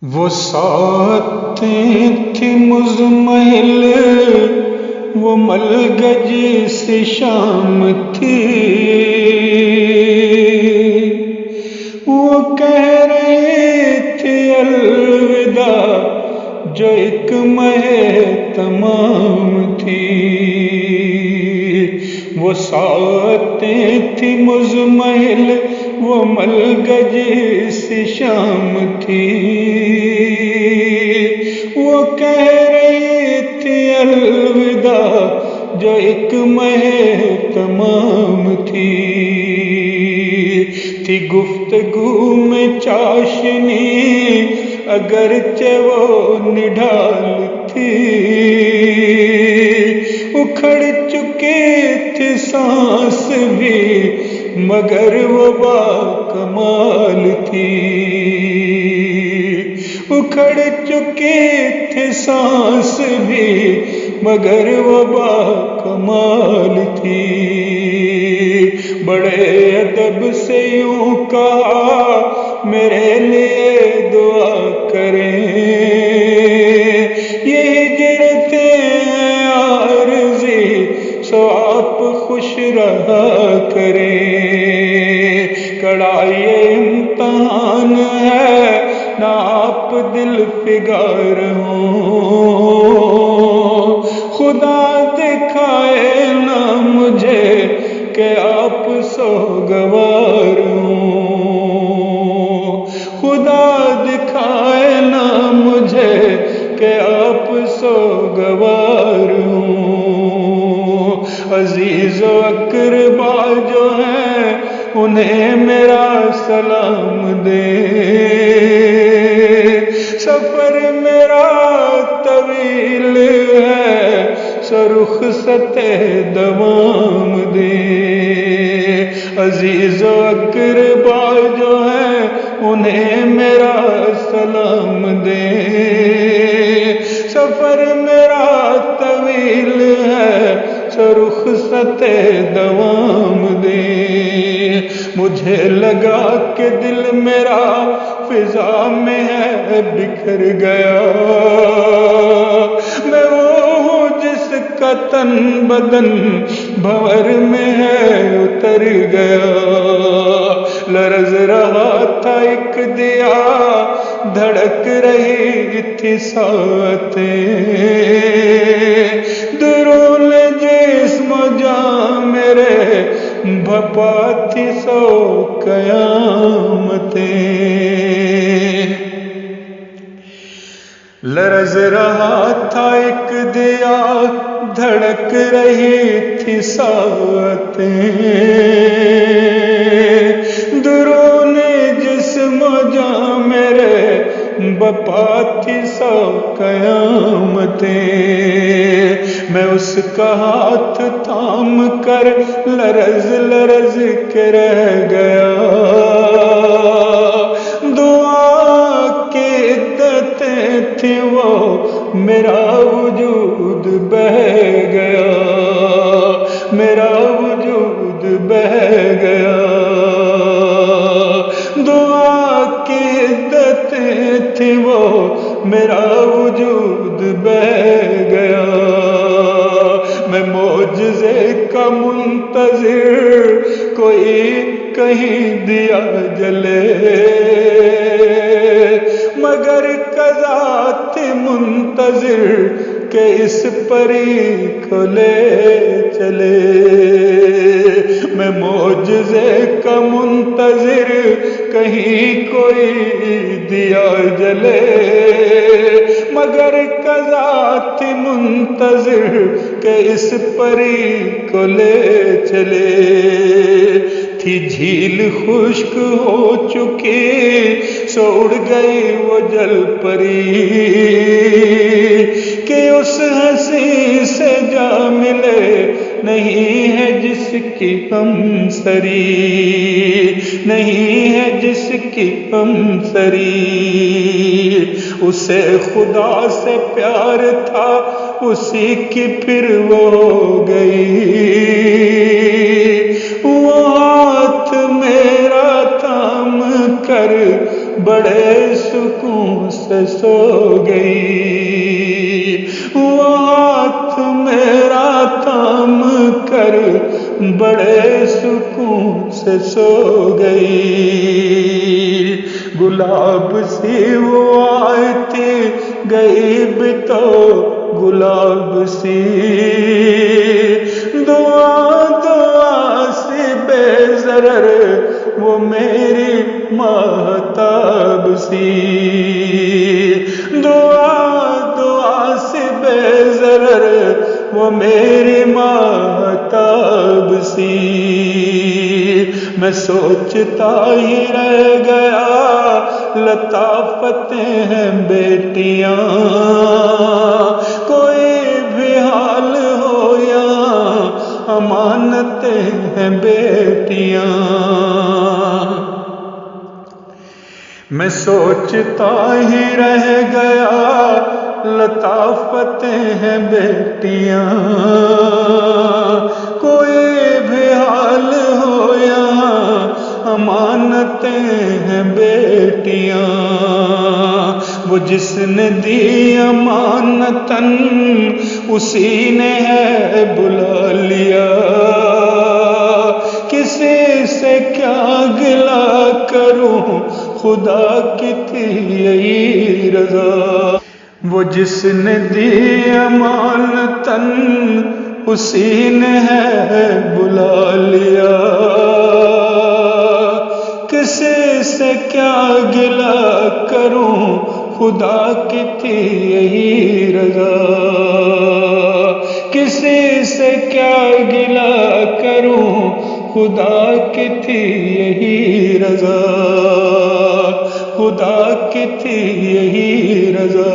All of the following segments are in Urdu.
وہ ساتیں تھی مزمحل، وہ ملگج سے شام تھی، وہ کہہ رہے تھے الوداع جو ایک مہ تمام تھی۔ وہ ساتیں تھی مزمحل، وہ ملگج سے شام تھی، وہ کہہ رہے تھے الوداع جو ایک مہ تمام تھی۔ تھی گفتگو میں چاشنی اگرچہ وہ نڈھال تھی، اکھڑ چکے تھے سانس بھی مگر وہ باکمال تھی، اکھڑ چکے تھے سانس بھی مگر وہ باکمال تھی۔ بڑے ادب سے یوں کہا میرے لیے دعا کریں، یہ ہجرتیں عارضی سو آپ خوش رہا کریں۔ کڑا یہ امتحان ہے نہ آپ دل فگار ہوں، خدا دکھائے نہ مجھے کہ آپ سوگوار ہوں، خدا دکھائے نہ مجھے کہ آپ سوگوار ہوں۔ عزیز و اقربا جو ہیں انہیں میرا سلام دے، سفر میرا طویل ہے سو رخصت دوام دے۔ عزیز و اقربا جو ہیں انہیں میرا سلام دے، سفر میرا طویل ہے سو رخصت دوام دے۔ مجھے لگا کہ دل میرا فضا میں ہے بکھر گیا، میں وہ ہوں جس کا تن بدن بھنور میں ہے اتر گیا۔ لرز رہا تھا ایک دیا، دھڑک رہی تھی ساتیں، درون جسم و جاں میرے بھپا تھی سو قیامتیں۔ لرز رہا تھا ایک دیا، دھڑک رہی تھی ساتیں، درون جسم و جاں میرے بپا تھی سو قیامتیں۔ میں اس کا ہاتھ تھام کر لرز لرز کے رہ گیا، دعا کی عدتیں تھیں وہ میرا وجود بہ گیا، میرا وجود بہ گیا، دعا کی عدتیں تھیں وہ میرا وجود بہ گیا۔ میں معجزے کا منتظر، کوئی کہیں دیا جلے، مگر قضا تھی منتظر کہ اس پری کو لے چلے۔ میں معجزے کا منتظر، کہیں کوئی دیا جلے، مگر قضا تھی منتظر کہ اس پری کو لے چلے۔ تھی جھیل خشک ہو چکی سو اڑ گئی وہ جل پری، کہ اس ہنسی سے جا ملے نہیں ہے جس کی ہم سری، نہیں ہے جس کی ہم سری۔ اسے خدا سے پیار تھا اسی کی پھر وہ ہو گئی، وہ ہاتھ میرا تھام کر بڑے سکون سے سو گئی، وہ ہاتھ میرا تھام کر بڑے سکون سے سو گئی، گلاب سی وہ آئی تھی گئی بھی تو گلاب سی، دعا دعا سی بے ضرر وہ میری مہتاب سی، دعا دعا سی بے ضرر وہ میری مہتاب سی، میں سوچتا ہی رہ گیا لطافتیں ہیں بیٹیاں، کوئی بھی حال ہو یا امانتیں ہیں بیٹیاں، میں سوچتا ہی رہ گیا لطافتیں ہیں بیٹیاں، کوئی بھی حال ہو یا امانتیں ہیں بیٹیاں، وہ جس نے دی امانتاً اسی نے ہے بلا لیا، کسی سے کیا گلہ کروں خدا کی تھی یہی رضا، وہ جس نے دی امانتاً اسی نے ہے بلا لیا، کسی سے کیا گلہ کروں خدا کی تھی یہی رضا، کسی سے کیا گلہ کروں خدا کی تھی یہی رضا، خدا کی تھی یہی رضا،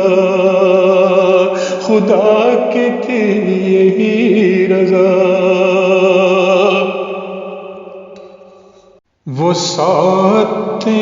خدا کی تھی یہی رضا، وہ ساتھ تھی